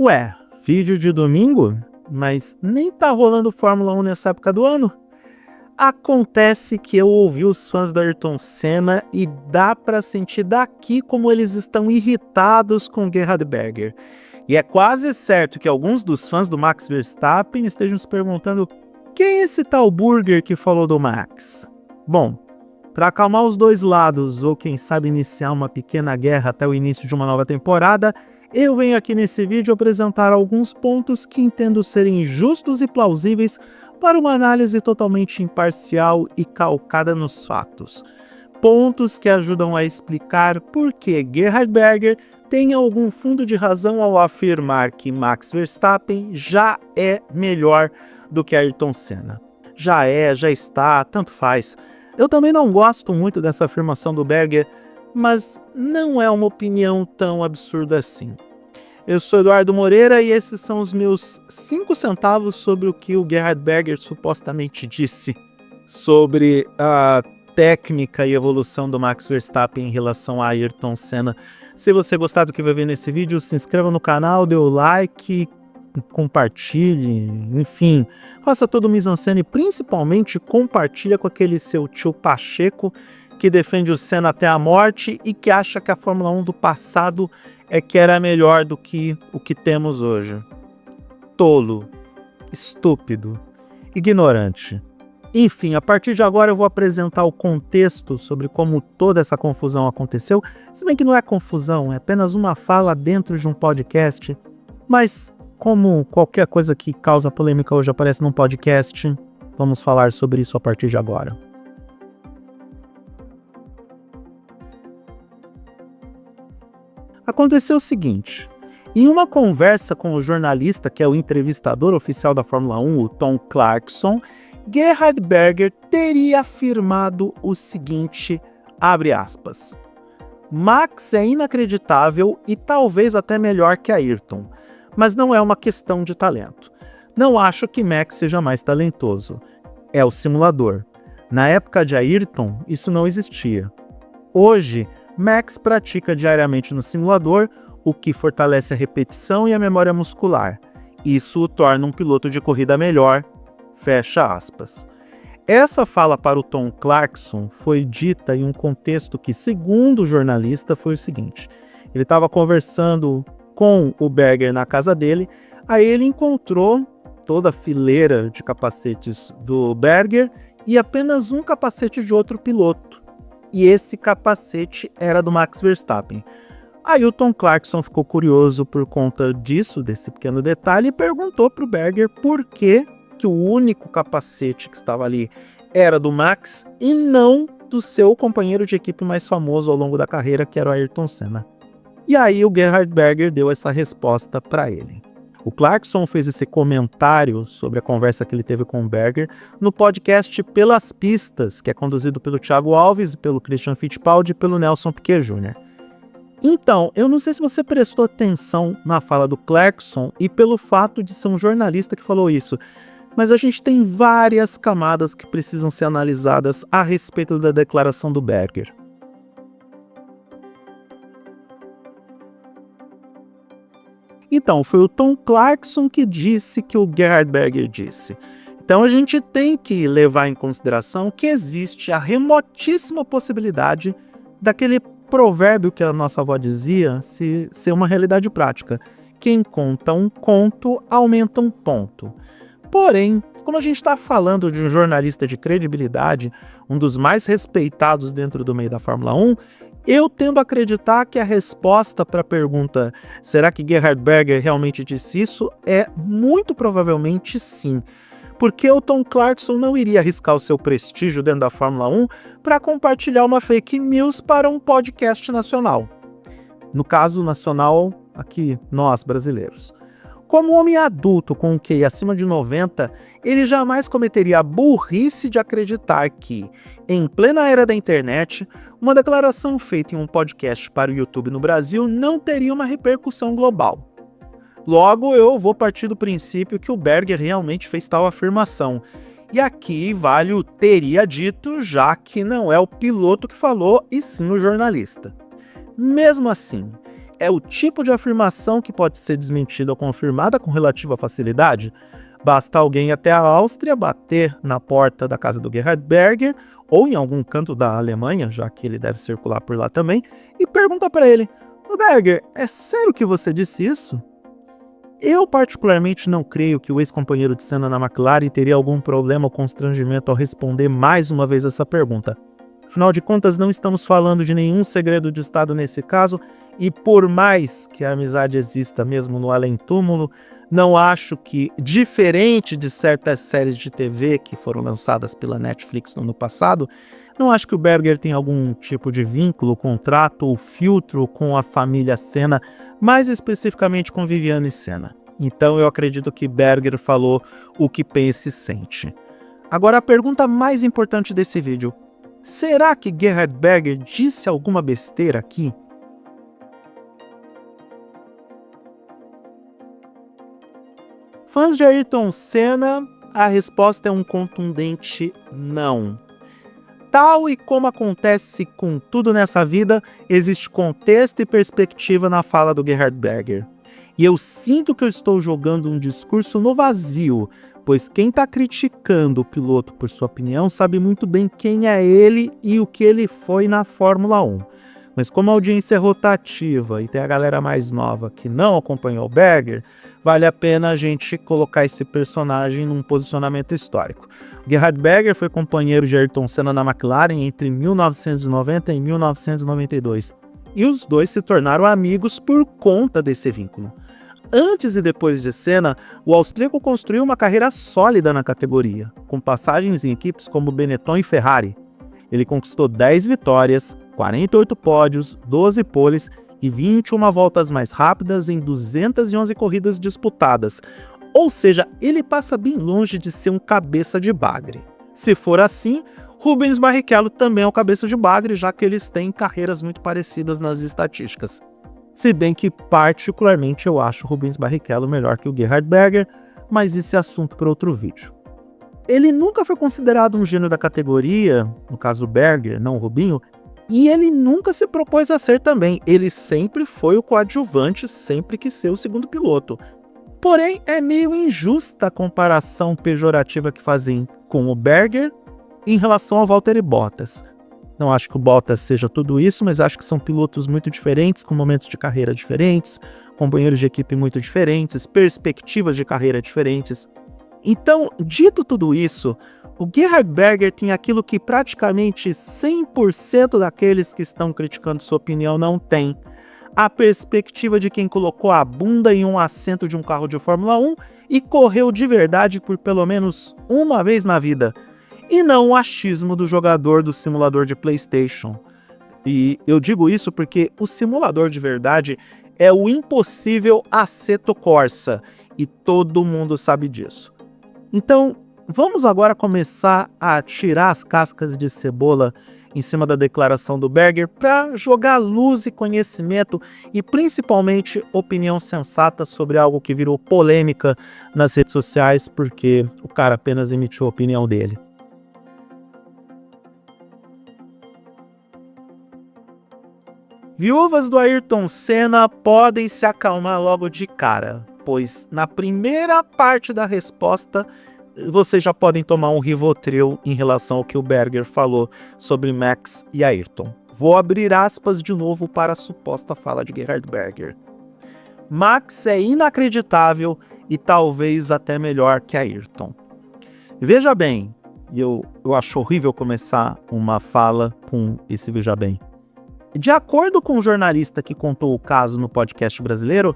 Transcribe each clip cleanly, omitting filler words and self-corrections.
Ué, vídeo de domingo? Mas nem tá rolando Fórmula 1 nessa época do ano? Acontece que eu ouvi os fãs do Ayrton Senna e dá pra sentir daqui como eles estão irritados com Gerhard Berger. E é quase certo que alguns dos fãs do Max Verstappen estejam se perguntando quem é esse tal Burger que falou do Max? Bom, para acalmar os dois lados, ou quem sabe iniciar uma pequena guerra até o início de uma nova temporada, eu venho aqui nesse vídeo apresentar alguns pontos que entendo serem justos e plausíveis para uma análise totalmente imparcial e calcada nos fatos. Pontos que ajudam a explicar por que Gerhard Berger tem algum fundo de razão ao afirmar que Max Verstappen já é melhor do que Ayrton Senna. Já está, tanto faz. Eu também não gosto muito dessa afirmação do Berger, mas não é uma opinião tão absurda assim. Eu sou Eduardo Moreira e esses são os meus 5 centavos sobre o que o Gerhard Berger supostamente disse sobre a técnica e evolução do Max Verstappen em relação a Ayrton Senna. Se você gostar do que vai ver nesse vídeo, se inscreva no canal, dê o like, compartilhe, enfim, faça todo o mise-en-scène e principalmente compartilha com aquele seu tio Pacheco que defende o Senna até a morte e que acha que a Fórmula 1 do passado é que era melhor do que o que temos hoje. Tolo, estúpido, ignorante. Enfim, a partir de agora eu vou apresentar o contexto sobre como toda essa confusão aconteceu, se bem que não é confusão, é apenas uma fala dentro de um podcast, mas como qualquer coisa que causa polêmica hoje aparece num podcast, vamos falar sobre isso a partir de agora. Aconteceu o seguinte, em uma conversa com o jornalista que é o entrevistador oficial da Fórmula 1, o Tom Clarkson, Gerhard Berger teria afirmado o seguinte, abre aspas, Max é inacreditável e talvez até melhor que Ayrton, mas não é uma questão de talento. Não acho que Max seja mais talentoso. É o simulador. Na época de Ayrton, isso não existia. Hoje, Max pratica diariamente no simulador, o que fortalece a repetição e a memória muscular. Isso o torna um piloto de corrida melhor. Fecha aspas. Essa fala para o Tom Clarkson foi dita em um contexto que, segundo o jornalista, foi o seguinte. Ele estava conversando com o Berger na casa dele, aí ele encontrou toda a fileira de capacetes do Berger e apenas um capacete de outro piloto. E esse capacete era do Max Verstappen. Aí o Tom Clarkson ficou curioso por conta disso, desse pequeno detalhe, e perguntou para o Berger por que o único capacete que estava ali era do Max e não do seu companheiro de equipe mais famoso ao longo da carreira, que era o Ayrton Senna. E aí o Gerhard Berger deu essa resposta para ele. O Clarkson fez esse comentário sobre a conversa que ele teve com o Berger no podcast Pelas Pistas, que é conduzido pelo Thiago Alves, pelo Christian Fittipaldi e pelo Nelson Piquet Jr. Então, eu não sei se você prestou atenção na fala do Clarkson e pelo fato de ser um jornalista que falou isso, mas a gente tem várias camadas que precisam ser analisadas a respeito da declaração do Berger. Então, foi o Tom Clarkson que disse que o Gerhard Berger disse. Então, a gente tem que levar em consideração que existe a remotíssima possibilidade daquele provérbio que a nossa avó dizia ser uma realidade prática. Quem conta um conto, aumenta um ponto. Porém, como a gente está falando de um jornalista de credibilidade, um dos mais respeitados dentro do meio da Fórmula 1, eu tendo a acreditar que a resposta para a pergunta será que Gerhard Berger realmente disse isso é muito provavelmente sim. Porque o Tom Clarkson não iria arriscar o seu prestígio dentro da Fórmula 1 para compartilhar uma fake news para um podcast nacional. No caso nacional, aqui, nós brasileiros. Como homem adulto com um QI acima de 90, ele jamais cometeria a burrice de acreditar que, em plena era da internet, uma declaração feita em um podcast para o YouTube no Brasil não teria uma repercussão global. Logo, eu vou partir do princípio que o Berger realmente fez tal afirmação. E aqui vale o teria dito, já que não é o piloto que falou, e sim o jornalista. Mesmo assim, é o tipo de afirmação que pode ser desmentida ou confirmada com relativa facilidade. Basta alguém ir até a Áustria, bater na porta da casa do Gerhard Berger, ou em algum canto da Alemanha, já que ele deve circular por lá também, e perguntar para ele: "Ô Berger, é sério que você disse isso?" Eu particularmente não creio que o ex-companheiro de Senna na McLaren teria algum problema ou constrangimento ao responder mais uma vez essa pergunta. Afinal de contas, não estamos falando de nenhum segredo de Estado nesse caso, e por mais que a amizade exista mesmo no além-túmulo, não acho que, diferente de certas séries de TV que foram lançadas pela Netflix no ano passado, não acho que o Berger tem algum tipo de vínculo, contrato ou filtro com a família Senna, mais especificamente com Viviane Senna. Então eu acredito que Berger falou o que pensa e sente. Agora a pergunta mais importante desse vídeo: será que Gerhard Berger disse alguma besteira aqui? Fãs de Ayrton Senna, a resposta é um contundente não. Tal e como acontece com tudo nessa vida, existe contexto e perspectiva na fala do Gerhard Berger. E eu sinto que eu estou jogando um discurso no vazio, pois quem está criticando o piloto por sua opinião sabe muito bem quem é ele e o que ele foi na Fórmula 1. Mas como a audiência é rotativa e tem a galera mais nova que não acompanhou o Berger, vale a pena a gente colocar esse personagem num posicionamento histórico. O Gerhard Berger foi companheiro de Ayrton Senna na McLaren entre 1990 e 1992, e os dois se tornaram amigos por conta desse vínculo. Antes e depois de Senna, o austríaco construiu uma carreira sólida na categoria, com passagens em equipes como Benetton e Ferrari. Ele conquistou 10 vitórias, 48 pódios, 12 poles e 21 voltas mais rápidas em 211 corridas disputadas. Ou seja, ele passa bem longe de ser um cabeça de bagre. Se for assim, Rubens Barrichello também é um cabeça de bagre, já que eles têm carreiras muito parecidas nas estatísticas. Se bem que particularmente eu acho Rubens Barrichello melhor que o Gerhard Berger, mas isso é assunto para outro vídeo. Ele nunca foi considerado um gênio da categoria, no caso Berger, não o Rubinho, e ele nunca se propôs a ser também. Ele sempre foi o coadjuvante, sempre quis ser o segundo piloto. Porém, é meio injusta a comparação pejorativa que fazem com o Berger em relação ao Valtteri Bottas. Não acho que o Bottas seja tudo isso, mas acho que são pilotos muito diferentes, com momentos de carreira diferentes, companheiros de equipe muito diferentes, perspectivas de carreira diferentes. Então, dito tudo isso, o Gerhard Berger tem aquilo que praticamente 100% daqueles que estão criticando sua opinião não tem: a perspectiva de quem colocou a bunda em um assento de um carro de Fórmula 1 e correu de verdade por pelo menos uma vez na vida, e não o achismo do jogador do simulador de PlayStation. E eu digo isso porque o simulador de verdade é o impossível Assetto Corsa, e todo mundo sabe disso. Então, vamos agora começar a tirar as cascas de cebola em cima da declaração do Berger para jogar luz e conhecimento e principalmente opinião sensata sobre algo que virou polêmica nas redes sociais porque o cara apenas emitiu a opinião dele. Viúvas do Ayrton Senna podem se acalmar logo de cara, pois na primeira parte da resposta vocês já podem tomar um Rivotril em relação ao que o Berger falou sobre Max e Ayrton. Vou abrir aspas de novo para a suposta fala de Gerhard Berger. Max é inacreditável e talvez até melhor que Ayrton. Veja bem, e eu acho horrível começar uma fala com esse veja bem. De acordo com o jornalista que contou o caso no podcast brasileiro,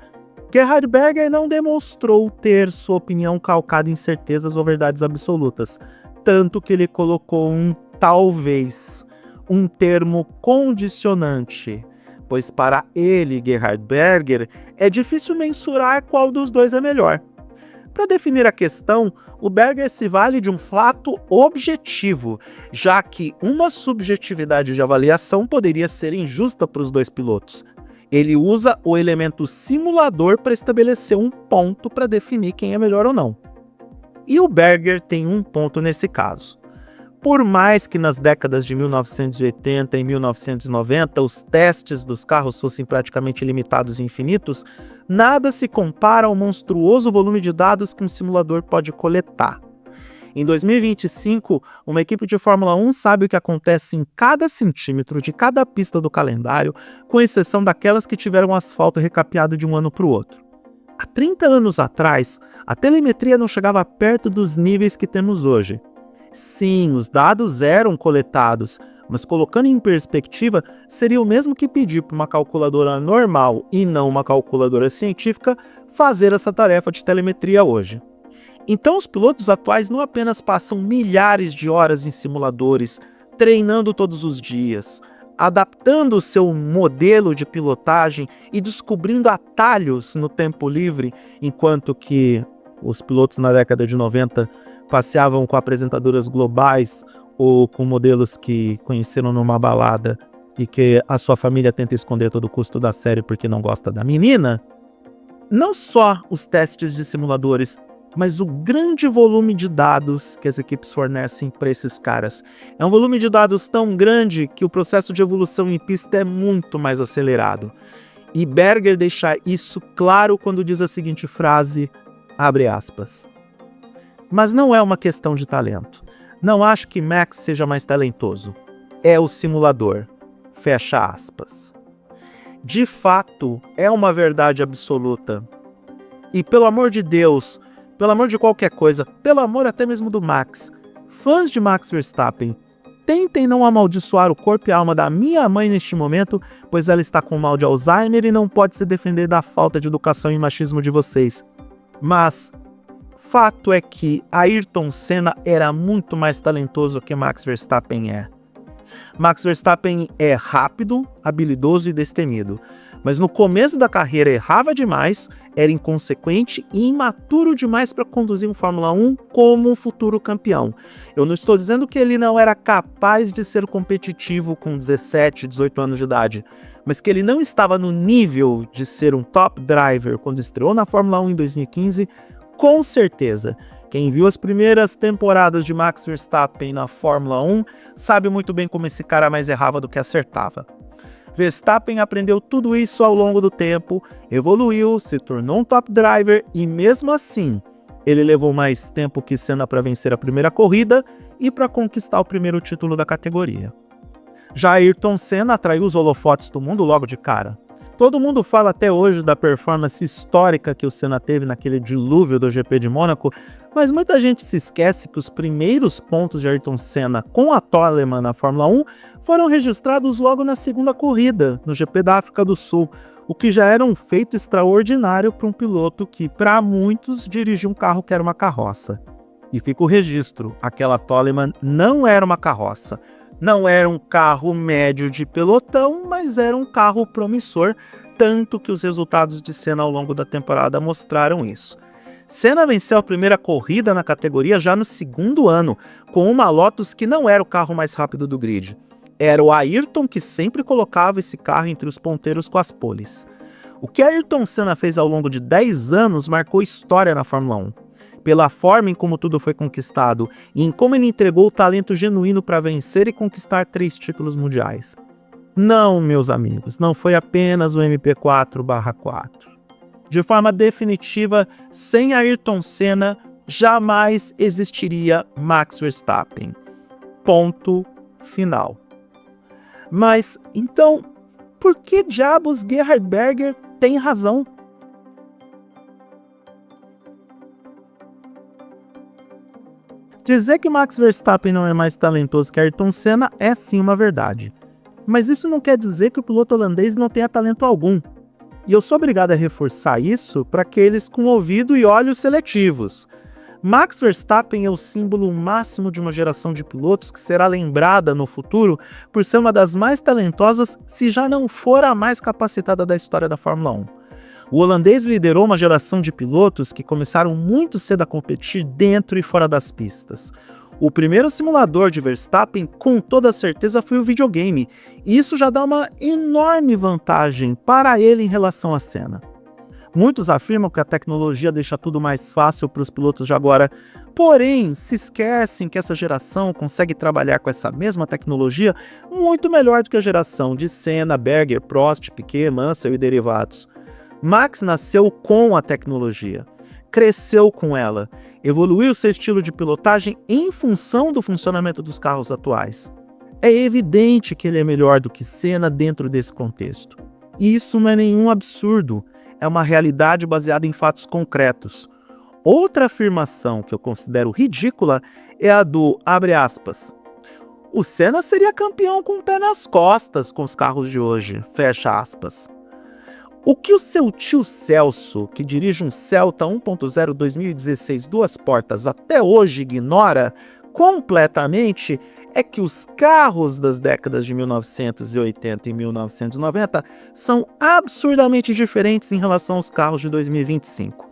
Gerhard Berger não demonstrou ter sua opinião calcada em certezas ou verdades absolutas, tanto que ele colocou um talvez, um termo condicionante, pois para ele, Gerhard Berger, é difícil mensurar qual dos dois é melhor. Para definir a questão, o Berger se vale de um fato objetivo, já que uma subjetividade de avaliação poderia ser injusta para os dois pilotos. Ele usa o elemento simulador para estabelecer um ponto para definir quem é melhor ou não. E o Berger tem um ponto nesse caso, Por mais que nas décadas de 1980 e 1990 os testes dos carros fossem praticamente limitados e infinitos, nada se compara ao monstruoso volume de dados que um simulador pode coletar. Em 2025, uma equipe de Fórmula 1 sabe o que acontece em cada centímetro de cada pista do calendário, com exceção daquelas que tiveram asfalto recapeado de um ano para o outro. Há 30 anos atrás, a telemetria não chegava perto dos níveis que temos hoje. Sim, os dados eram coletados, mas colocando em perspectiva, seria o mesmo que pedir para uma calculadora normal e não uma calculadora científica fazer essa tarefa de telemetria hoje. Então os pilotos atuais não apenas passam milhares de horas em simuladores, treinando todos os dias, adaptando o seu modelo de pilotagem e descobrindo atalhos no tempo livre, enquanto que os pilotos na década de 90 passeavam com apresentadoras globais ou com modelos que conheceram numa balada e que a sua família tenta esconder todo o custo da série porque não gosta da menina. Não só os testes de simuladores, mas o grande volume de dados que as equipes fornecem para esses caras. É um volume de dados tão grande que o processo de evolução em pista é muito mais acelerado. E Berger deixa isso claro quando diz a seguinte frase, abre aspas. Mas não é uma questão de talento. Não acho que Max seja mais talentoso. É o simulador. Fecha aspas. De fato, é uma verdade absoluta. E pelo amor de Deus, pelo amor de qualquer coisa, pelo amor até mesmo do Max, fãs de Max Verstappen, tentem não amaldiçoar o corpo e a alma da minha mãe neste momento, pois ela está com mal de Alzheimer e não pode se defender da falta de educação e machismo de vocês. Mas fato é que Ayrton Senna era muito mais talentoso que Max Verstappen é. Max Verstappen é rápido, habilidoso e destemido, mas no começo da carreira errava demais, era inconsequente e imaturo demais para conduzir um Fórmula 1 como um futuro campeão. Eu não estou dizendo que ele não era capaz de ser competitivo com 17, 18 anos de idade, mas que ele não estava no nível de ser um top driver quando estreou na Fórmula 1 em 2015, com certeza. Quem viu as primeiras temporadas de Max Verstappen na Fórmula 1 sabe muito bem como esse cara mais errava do que acertava. Verstappen aprendeu tudo isso ao longo do tempo, evoluiu, se tornou um top driver e mesmo assim, ele levou mais tempo que Senna para vencer a primeira corrida e para conquistar o primeiro título da categoria. Já Ayrton Senna atraiu os holofotes do mundo logo de cara. Todo mundo fala até hoje da performance histórica que o Senna teve naquele dilúvio do GP de Mônaco, mas muita gente se esquece que os primeiros pontos de Ayrton Senna com a Toleman na Fórmula 1 foram registrados logo na segunda corrida, no GP da África do Sul, o que já era um feito extraordinário para um piloto que, para muitos, dirigia um carro que era uma carroça. E fica o registro, aquela Toleman não era uma carroça. Não era um carro médio de pelotão, mas era um carro promissor, tanto que os resultados de Senna ao longo da temporada mostraram isso. Senna venceu a primeira corrida na categoria já no segundo ano, com uma Lotus que não era o carro mais rápido do grid. Era o Ayrton que sempre colocava esse carro entre os ponteiros com as poles. O que Ayrton Senna fez ao longo de 10 anos marcou história na Fórmula 1. Pela forma em como tudo foi conquistado e em como ele entregou o talento genuíno para vencer e conquistar 3 títulos mundiais. Não, meus amigos, não foi apenas o MP4/4. De forma definitiva, sem Ayrton Senna, jamais existiria Max Verstappen. Ponto final. Mas, então, por que diabos Gerhard Berger tem razão? Dizer que Max Verstappen não é mais talentoso que Ayrton Senna é sim uma verdade. Mas isso não quer dizer que o piloto holandês não tenha talento algum. E eu sou obrigado a reforçar isso para aqueles com ouvido e olhos seletivos. Max Verstappen é o símbolo máximo de uma geração de pilotos que será lembrada no futuro por ser uma das mais talentosas, se já não for a mais capacitada da história da Fórmula 1. O holandês liderou uma geração de pilotos que começaram muito cedo a competir dentro e fora das pistas. O primeiro simulador de Verstappen, com toda certeza, foi o videogame, e isso já dá uma enorme vantagem para ele em relação a Senna. Muitos afirmam que a tecnologia deixa tudo mais fácil para os pilotos de agora, porém se esquecem que essa geração consegue trabalhar com essa mesma tecnologia muito melhor do que a geração de Senna, Berger, Prost, Piquet, Mansell e derivados. Max nasceu com a tecnologia, cresceu com ela, evoluiu seu estilo de pilotagem em função do funcionamento dos carros atuais. É evidente que ele é melhor do que Senna dentro desse contexto. E isso não é nenhum absurdo, é uma realidade baseada em fatos concretos. Outra afirmação que eu considero ridícula é a do, abre aspas, o Senna seria campeão com o pé nas costas com os carros de hoje, fecha aspas. O que o seu tio Celso, que dirige um Celta 1.0 2016 duas portas, até hoje ignora completamente é que os carros das décadas de 1980 e 1990 são absurdamente diferentes em relação aos carros de 2025.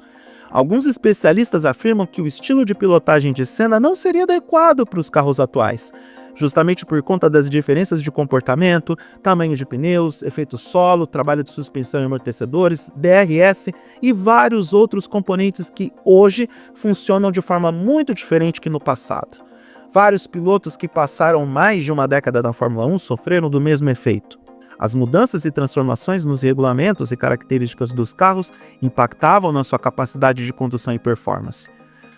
Alguns especialistas afirmam que o estilo de pilotagem de Senna não seria adequado para os carros atuais, justamente por conta das diferenças de comportamento, tamanho de pneus, efeito solo, trabalho de suspensão e amortecedores, DRS e vários outros componentes que hoje funcionam de forma muito diferente que no passado. Vários pilotos que passaram mais de uma década na Fórmula 1 sofreram do mesmo efeito. As mudanças e transformações nos regulamentos e características dos carros impactavam na sua capacidade de condução e performance.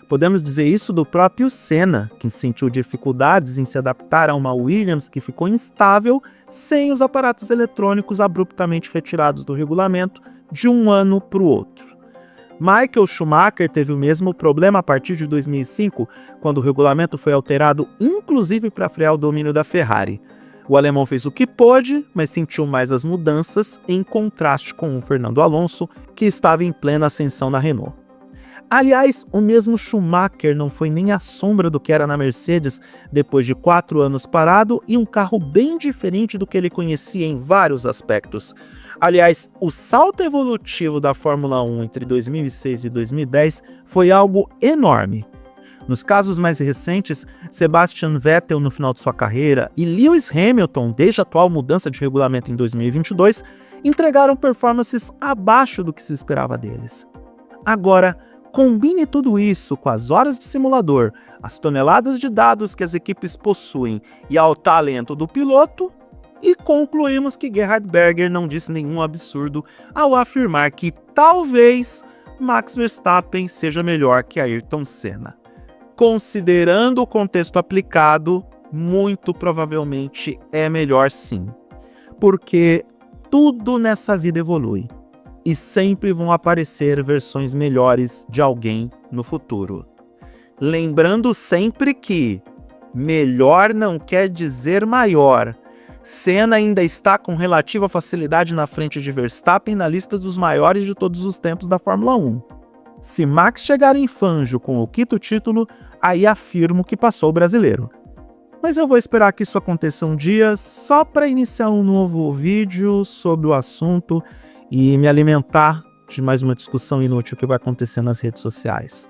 Podemos dizer isso do próprio Senna, que sentiu dificuldades em se adaptar a uma Williams que ficou instável sem os aparatos eletrônicos abruptamente retirados do regulamento de um ano para o outro. Michael Schumacher teve o mesmo problema a partir de 2005, quando o regulamento foi alterado inclusive para frear o domínio da Ferrari. O alemão fez o que pôde, mas sentiu mais as mudanças, em contraste com o Fernando Alonso, que estava em plena ascensão na Renault. Aliás, o mesmo Schumacher não foi nem a sombra do que era na Mercedes depois de 4 anos parado e um carro bem diferente do que ele conhecia em vários aspectos. Aliás, o salto evolutivo da Fórmula 1 entre 2006 e 2010 foi algo enorme. Nos casos mais recentes, Sebastian Vettel no final de sua carreira e Lewis Hamilton, desde a atual mudança de regulamento em 2022, entregaram performances abaixo do que se esperava deles. Agora, combine tudo isso com as horas de simulador, as toneladas de dados que as equipes possuem e ao talento do piloto, e concluímos que Gerhard Berger não disse nenhum absurdo ao afirmar que talvez Max Verstappen seja melhor que Ayrton Senna. Considerando o contexto aplicado, muito provavelmente é melhor sim, porque tudo nessa vida evolui e sempre vão aparecer versões melhores de alguém no futuro. Lembrando sempre que melhor não quer dizer maior. Senna ainda está com relativa facilidade na frente de Verstappen na lista dos maiores de todos os tempos da Fórmula 1. Se Max chegar em Fangio com o quinto título, aí afirmo que passou o brasileiro. Mas eu vou esperar que isso aconteça um dia só para iniciar um novo vídeo sobre o assunto e me alimentar de mais uma discussão inútil que vai acontecer nas redes sociais.